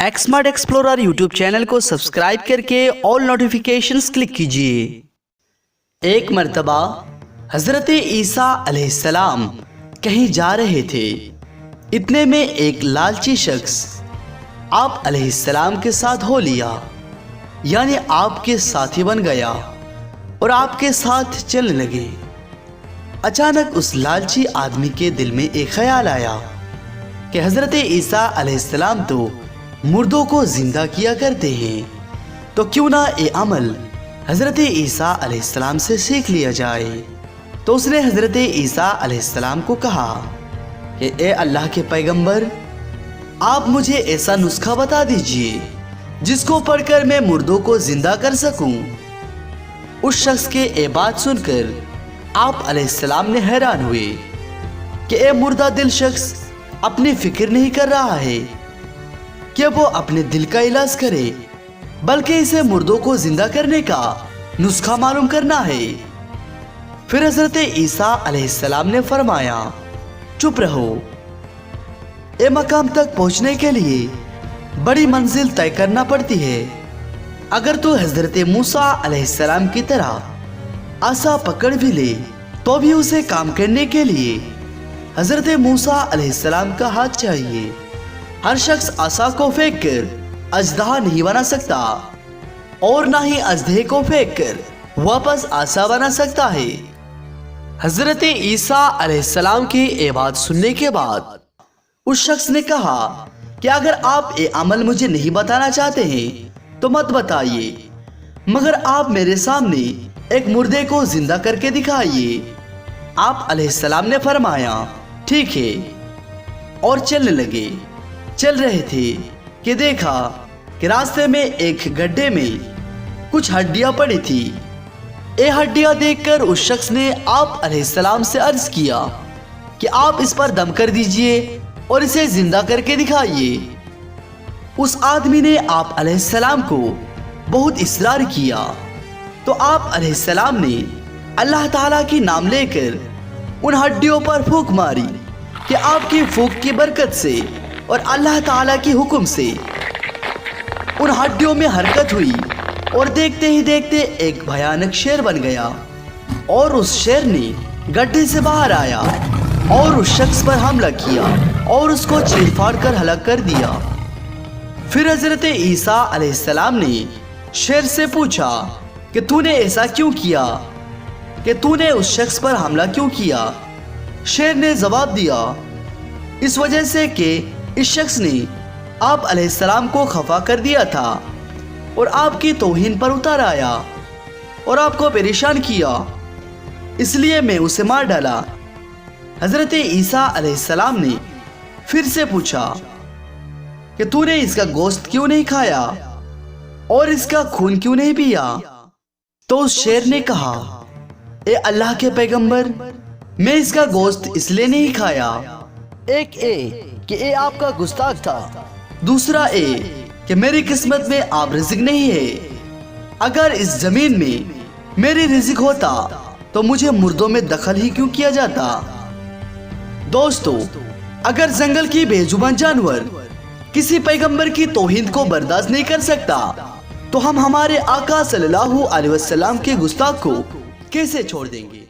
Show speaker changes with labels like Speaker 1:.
Speaker 1: एक्समार्ट explorer YouTube channel को subscribe करके all notifications click कीजिए। एक मर्तबा हजरत ईसा अलैहिस्सलाम कहीं जा रहे थे। इतने में एक लालची शख्स आप अलैहिस्सलाम के साथ हो लिया, यानी आपके साथी बन गया और आपके साथ चलने लगे। अचानक उस लालची आदमी के दिल में एक ख्याल आया कि हजरत ईसा अलैहिस्सलाम तो मुर्दों को जिंदा किया करते हैं, तो क्यों ना ये अमल हजरत ईसा अलैहिस्सलाम से सीख लिया जाए। तो उसने हजरत ईसा अलैहिस्सलाम को कहा कि ए अल्लाह के पैगंबर, आप मुझे ऐसा नुस्खा बता दीजिए जिसको पढ़कर मैं मुर्दों को जिंदा कर सकूं। उस शख्स के ये बात सुनकर आप अलैहिस्सलाम ने हैरान हुए कि ए मुर्दा दिल शख्स अपनी फिक्र नहीं कर रहा है कि वो अपने दिल का इलाज करे, बल्कि इसे मुर्दों को जिंदा करने का नुस्खा मालूम करना है। फिर हजरत ईसा अलैहिस्सलाम ने फरमाया, चुप रहो, ए मकाम तक पहुंचने के लिए बड़ी मंजिल तय करना पड़ती है। अगर तू हजरत मूसा अलैहिस्सलाम की तरह आसा पकड़ भी ले तो भी उसे काम करने के लिए हजरत मूसा अलैहिस्सलाम का हाथ चाहिए। हर शख्स आसा को फेंक कर अजदहा नहीं बना सकता और ना ही अजदहे को फेंक कर वापस आसा बना सकता है। हजरत ईसा अलैहिस्सलाम की ये बात सुनने के बाद उस शख्स ने कहा कि अगर आप ये अमल मुझे नहीं बताना चाहते हैं तो मत बताइए, मगर आप मेरे सामने एक मुर्दे को जिंदा करके दिखाइए। आप अलैहिस्सलाम ने फरमाया, ठीक है, और चलने लगे। चल रहे थे कि देखा कि रास्ते में एक गड्ढे में कुछ हड्डियां पड़ी थी। ये हड्डियां देखकर उस शख्स ने आप अलैहिस्सलाम से अर्ज किया कि आप इस पर दम कर दीजिए और इसे जिंदा करके दिखाइए। उस आदमी ने आप अलैहिस्सलाम को बहुत इसरार किया, तो आप अलैहिस्सलाम ने अल्लाह ताला की नाम लेकर उन हड्डियों पर फूंक मारी कि आपकी फूंक की बरकत से और अल्लाह ताला की हुक्म से उन हड्डियों में हरकत हुई और देखते ही देखते एक भयानक शेर बन गया और उस शेर ने गड्ढे से बाहर आया और उस शख्स पर हमला किया और उसको चीर-फाड़ कर हलाक कर दिया। फिर हजरत ईसा अलैहिस्सलाम ने शेर से पूछा कि तूने ऐसा क्यों किया, कि तूने उस शख्स पर हमला क्यों किया। शेर ने जवाब दिया, इस वजह से कि इस शख्स ने आप अलैहिस्सलाम को खफा कर दिया था और आपकी तौहीन पर उतर आया और आपको परेशान किया, इसलिए मैं उसे मार डाला। हजरत ईसा अलैहिस्सलाम ने फिर से पूछा कि तूने इसका गोश्त क्यों नहीं खाया और इसका खून क्यों नहीं पिया। तो उस शेर ने कहा, ए अल्लाह के पैगंबर, मैं इसका गोश्त इसलिए नहीं खाया, एक कि ये आपका गुस्ताख था, दूसरा कि मेरी किस्मत में आप रिज़्क नहीं है। अगर इस जमीन में मेरी रिज़्क होता तो मुझे मुर्दों में दखल ही क्यों किया जाता। दोस्तों, अगर जंगल की बेजुबान जानवर किसी पैगंबर की तौहीन को बर्दाश्त नहीं कर सकता तो हम हमारे आका सल्लल्लाहु अलैहि वसल्लम के गुस्ताख को कैसे छोड़ देंगे।